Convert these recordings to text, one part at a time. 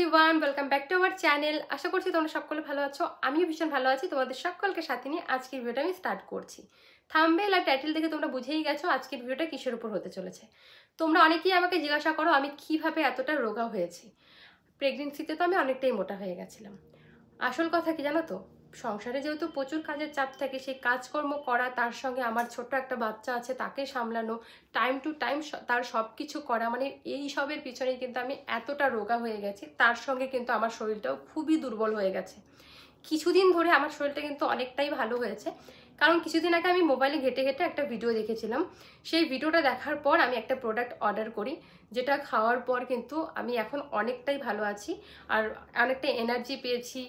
Everyone, welcome back to our channel. আশা করছি তোমরা সকলে ভালো আছো। আমিও ভীষণ ভালো আছি। তোমাদের সকলকে সাথে নিয়ে আজকের ভিডিওটা আমি স্টার্ট করছি। থাম্বনেল আর টাইটেল দেখে তোমরা বুঝেই গেছো আজকের ভিডিওটা কিসের উপর হতে চলেছে। তোমরা অনেকেই আমাকে জিজ্ঞাসা করো আমি কিভাবে এতটা রোগা হয়েছি। প্রেগনেন্সিতে তো আমি অনেকটাই মোটা হয়ে গেছিলাম। আসল কথা কি জানো তো, সংসারে যেহেতু প্রচুর কাজের চাপ থাকে, সেই কাজকর্ম করা, তার সঙ্গে আমার ছোট্ট একটা বাচ্চা আছে তাকে সামলানো, টাইম টু টাইম তার সব কিছু করা, মানে এই সবের পিছনেই কিন্তু আমি এতটা রোগা হয়ে গেছি। তার সঙ্গে কিন্তু আমার শরীরটাও খুবই দুর্বল হয়ে গেছে। কিছুদিন ধরে আমার শরীরটা কিন্তু অনেকটাই ভালো হয়েছে, কারণ কিছুদিন আগে আমি মোবাইলে ঘেটে ঘেটে একটা ভিডিও দেখেছিলাম। সেই ভিডিওটা দেখার পর আমি একটা প্রোডাক্ট অর্ডার করি, যেটা খাওয়ার পর কিন্তু আমি এখন অনেকটাই ভালো আছি আর অনেকটা এনার্জি পেয়েছি,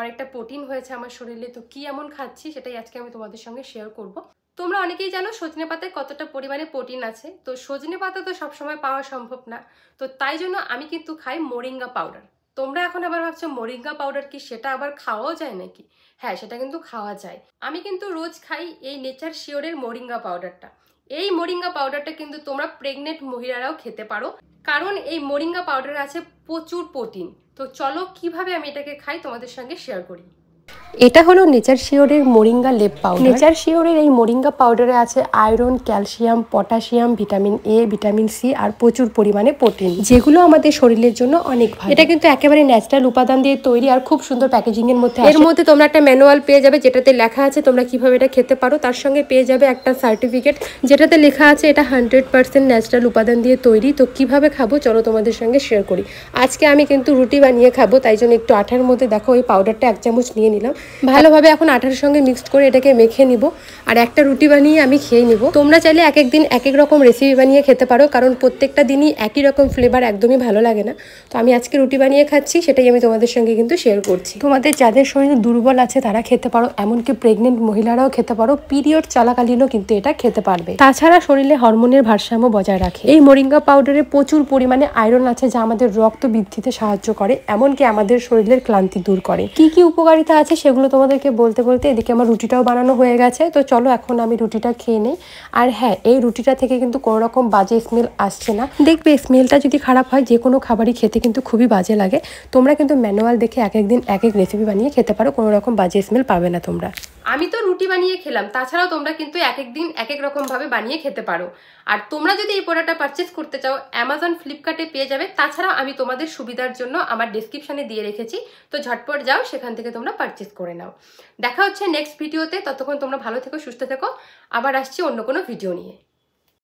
অনেকটা প্রোটিন হয়েছে আমার শরীরে। তো কি এমন খাচ্ছি সেটাই আজকে আমি তোমাদের সঙ্গে শেয়ার করব। তোমরা অনেকেই জানো সজনে পাতায় কতটা পরিমাণে প্রোটিন আছে। তো সজনে পাতা তো সবসময় পাওয়া সম্ভব না, তো তাই জন্য আমি কিন্তু খাই মোরিঙ্গা পাউডার। তোমরা এখন আবার ভাবছো মোরিঙ্গা পাউডার কি, সেটা আবার খাওয়াও যায় নাকি? হ্যাঁ, সেটা কিন্তু খাওয়া যায়। আমি কিন্তু রোজ খাই এই নেচার শিওরের মোরিঙ্গা পাউডারটা। এই মোরিঙ্গা পাউডারটা কিন্তু তোমরা প্রেগনেন্ট মহিলারাও খেতে পারো, কারণ এই মোরিঙ্গা পাউডারে আছে প্রচুর প্রোটিন। তো চলো কিভাবে আমি এটাকে খাই তোমাদের সঙ্গে শেয়ার করি। এটা হলো নেচার শিওরের মোরিঙ্গা লেপ পাউডার। নেচার শিওরের এই মোরিঙ্গা পাউডারে আছে iron, calcium, potassium, vitamin A, vitamin C আর প্রচুর পরিমাণে প্রোটিন, যেগুলো আমাদের শরীরের জন্য অনেক ভালো। এটা কিন্তু একেবারে ন্যাচারাল উপাদান দিয়ে তৈরি আর খুব সুন্দর প্যাকেজিং এর মধ্যে। এর মধ্যে তোমরা একটা ম্যানুয়াল পেয়ে যাবে যেটাতে লেখা আছে তোমরা কিভাবে এটা খেতে পারো। তার সঙ্গে পেয়ে যাবে একটা সার্টিফিকেট যেটাতে লেখা আছে এটা 100% ন্যাচারাল উপাদান দিয়ে তৈরি। তো কিভাবে খাবো চলো তোমাদের সঙ্গে শেয়ার করি। আজকে আমি কিন্তু রুটি বানিয়ে খাবো, তাই জন্য একটু আঠার মধ্যে দেখো এই পাউডারটা 1 চামচ নিয়ে নিলাম। ভালোভাবে এখন আটার সঙ্গে মিক্সড করে এটাকে মেখে নিব আর একটা রুটি বানিয়ে আমি খেয়ে নিব। তোমরা চাইলে এক এক দিন এক এক রকম রেসিপি বানিয়ে খেতে পারো, কারণ প্রত্যেকটা দিনই একই রকম ফ্লেভার একদমই ভালো লাগে না। তো আমি আজকে রুটি বানিয়ে খাচ্ছি, সেটাই আমি তোমাদের সঙ্গে কিন্তু শেয়ার করছি। তোমাদের যাদের শরীরে দুর্বল আছে তারা খেতে পারো, এমনকি প্রেগনেন্ট মহিলারাও খেতে পারো। পিরিয়ড চলাকালীনও কিন্তু এটা খেতে পারবে। তাছাড়া শরীরে হরমোনের ভারসাম্য বজায় রাখে। এই মোরিঙ্গা পাউডারে প্রচুর পরিমাণে আয়রন আছে, যা আমাদের রক্ত বৃদ্ধিতে সাহায্য করে, এমনকি আমাদের শরীরের ক্লান্তি দূর করে। কি কি উপকারিতা আছে সেগুলো তোমাদেরকে বলতে বলতে এদিকে আমার রুটিটাও বানানো হয়ে গেছে। তো চলো এখন আমি রুটিটা খেয়ে নিই। আর হ্যাঁ, এই রুটিটা থেকে কিন্তু কোনো রকম বাজে স্মেল আসছে না। দেখবে স্মেলটা যদি খারাপ হয় যে কোনো খাবারই খেতে কিন্তু খুবই বাজে লাগে। তোমরা কিন্তু ম্যানুয়াল দেখে এক এক দিন এক এক রেসিপি বানিয়ে খেতে পারো, কোনো রকম বাজে স্মেল পাবে না তোমরা। আমি তো রুটি বানিয়ে খেলাম, তাছাড়াও তোমরা কিন্তু এক এক দিন এক এক রকম ভাবে বানিয়ে খেতে পারো। আর তোমরা যদি এই প্রোডাক্টটা পারচেস করতে চাও অ্যামাজন, ফ্লিপকার্টে পেয়ে যাবে। তাছাড়া আমি তোমাদের সুবিধার জন্য আমার ডেসক্রিপশনে দিয়ে রেখেছি, তো ঝটপট যাও সেখান থেকে তোমরা পারচেস করে নাও। দেখা হচ্ছে নেক্সট ভিডিওতে। ততক্ষণ তোমরা ভালো থেকো, সুস্থ থেকো। আবার আসছি অন্য কোনো ভিডিও নিয়ে।